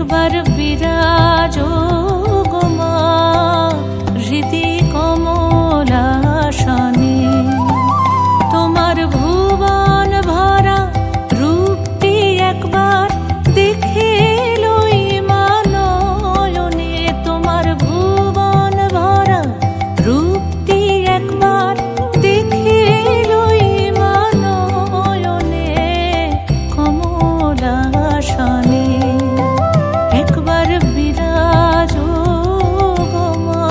একবার বিরাজো গো মা হৃদি কমলাসনে। তোমার ভুবন ভরা রূপটি একবার দেখে লই মা নয়নে। তোমার ভুবন ভরা রূপটি একবার দেখে লই মা নয়নে কমলাসনে। একবার বিরাজো গো মা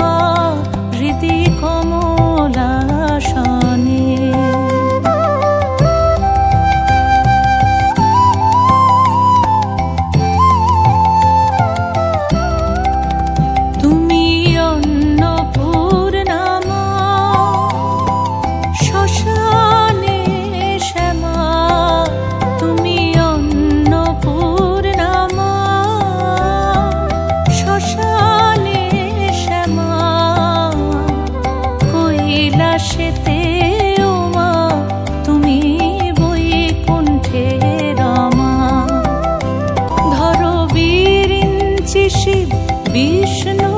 হৃদি কমলাসনে। তুমি অন্নপূর্ণা মা শ্মশানে শ্যামা। তুমি অন্নপূর্ণা মা শ্মশানে শ্যামা। কৈলাসেতে ও মা তুমি বৈকুণ্ঠে রমা। ধরো বিরিঞ্চি শিব বিষ্ণু